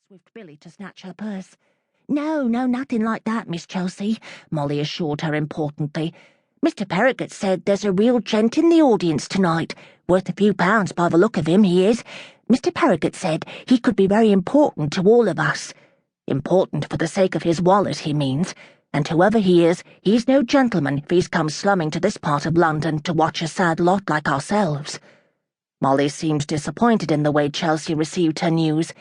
Swift Billy to snatch her purse. No, nothing like that, Miss Chelsea, Molly assured her importantly. Mr. Perrigot said there's a real gent in the audience tonight, worth a few pounds by the look of him, he is. Mr. Perrigot said he could be very important to all of us. Important for the sake of his wallet, he means. And whoever he is, he's no gentleman if he's come slumming to this part of London to watch a sad lot like ourselves. Molly seemed disappointed in the way Chelsea received her news.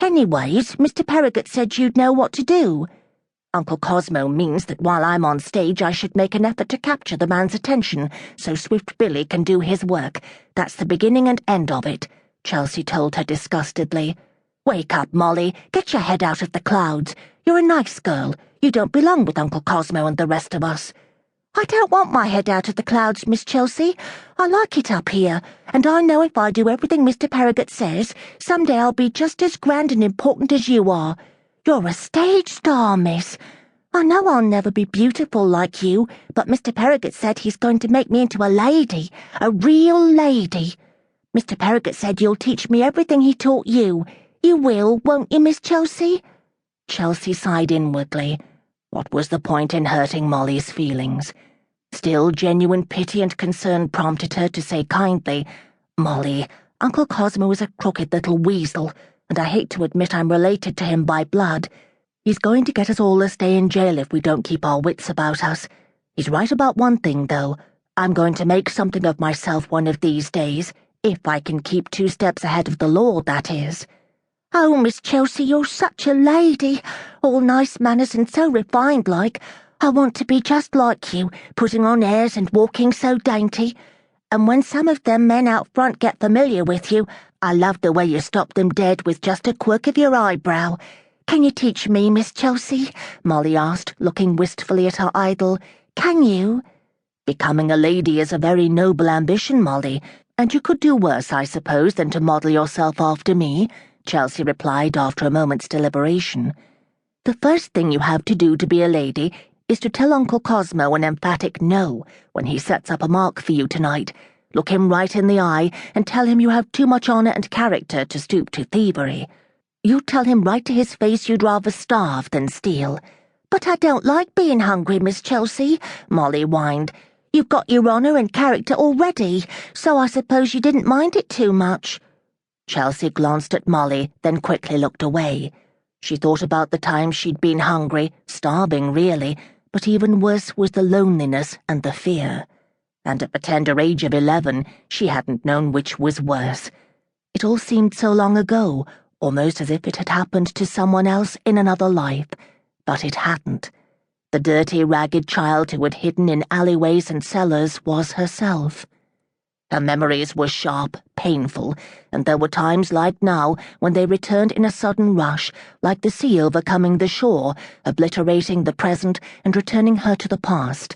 Anyways, Mr. Perrigot said you'd know what to do. Uncle Cosmo means that while I'm on stage I should make an effort to capture the man's attention so Swift Billy can do his work. That's the beginning and end of it, Chelsea told her disgustedly. Wake up, Molly. Get your head out of the clouds. You're a nice girl. You don't belong with Uncle Cosmo and the rest of us. I don't want my head out of the clouds, Miss Chelsea. I like it up here, and I know if I do everything Mr. Perrigot says, someday I'll be just as grand and important as you are. You're a stage star, miss. I know I'll never be beautiful like you, but Mr. Perrigot said he's going to make me into a lady, a real lady. Mr. Perrigot said you'll teach me everything he taught you. You will, won't you, Miss Chelsea? Chelsea sighed inwardly. What was the point in hurting Molly's feelings? Still, genuine pity and concern prompted her to say kindly, Molly, Uncle Cosmo is a crooked little weasel, and I hate to admit I'm related to him by blood. He's going to get us all to stay in jail if we don't keep our wits about us. He's right about one thing, though. I'm going to make something of myself one of these days, if I can keep 2 steps ahead of the law, that is. Oh, Miss Chelsea, you're such a lady, all nice manners and so refined-like. I want to be just like you, putting on airs and walking so dainty. And when some of them men out front get familiar with you, I love the way you stop them dead with just a quirk of your eyebrow. Can you teach me, Miss Chelsea? Molly asked, looking wistfully at her idol. Can you? Becoming a lady is a very noble ambition, Molly, and you could do worse, I suppose, than to model yourself after me, Chelsea replied after a moment's deliberation. The first thing you have to do to be a lady is to tell Uncle Cosmo an emphatic no when he sets up a mark for you tonight. Look him right in the eye and tell him you have too much honour and character to stoop to thievery. You tell him right to his face you'd rather starve than steal. But I don't like being hungry, Miss Chelsea, Molly whined. You've got your honour and character already, so I suppose you didn't mind it too much. Chelsea glanced at Molly, then quickly looked away. She thought about the times she'd been hungry, starving really, but even worse was the loneliness and the fear. And at the tender age of 11, she hadn't known which was worse. It all seemed so long ago, almost as if it had happened to someone else in another life, but it hadn't. The dirty, ragged child who had hidden in alleyways and cellars was herself. Her memories were sharp, painful, and there were times like now when they returned in a sudden rush, like the sea overcoming the shore, obliterating the present and returning her to the past.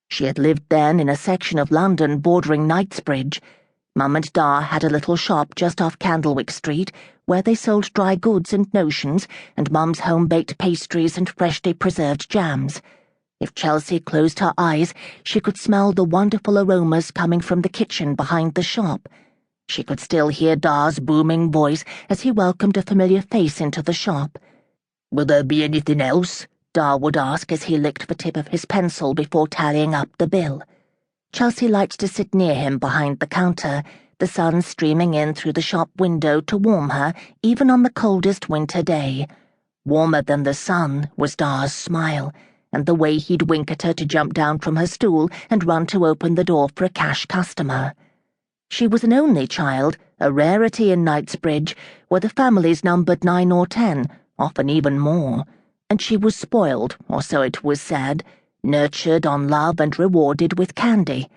She had lived then in a section of London bordering Knightsbridge. Mum and Da had a little shop just off Candlewick Street, where they sold dry goods and notions, and Mum's home-baked pastries and freshly preserved jams. If Chelsea closed her eyes, she could smell the wonderful aromas coming from the kitchen behind the shop. She could still hear Da's booming voice as he welcomed a familiar face into the shop. "Will there be anything else?" Da would ask as he licked the tip of his pencil before tallying up the bill. Chelsea liked to sit near him behind the counter, the sun streaming in through the shop window to warm her even on the coldest winter day. Warmer than the sun was Da's smile, and the way he'd wink at her to jump down from her stool and run to open the door for a cash customer. She was an only child, a rarity in Knightsbridge, where the families numbered 9 or 10, often even more, and she was spoiled, or so it was said, nurtured on love and rewarded with candy.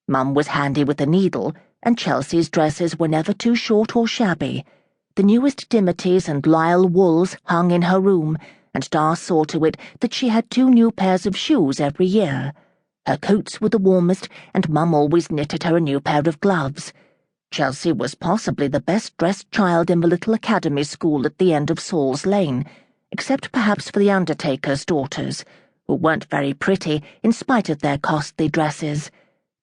Mum was handy with a needle, and Chelsea's dresses were never too short or shabby. The newest dimities and lisle wools hung in her room, and Da saw to it that she had 2 new pairs of shoes every year. Her coats were the warmest, and Mum always knitted her a new pair of gloves. Chelsea was possibly the best-dressed child in the little academy school at the end of Saul's Lane, except perhaps for the undertaker's daughters, who weren't very pretty in spite of their costly dresses.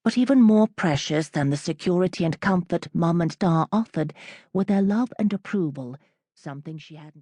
But even more precious than the security and comfort Mum and Da offered were their love and approval, something she hadn't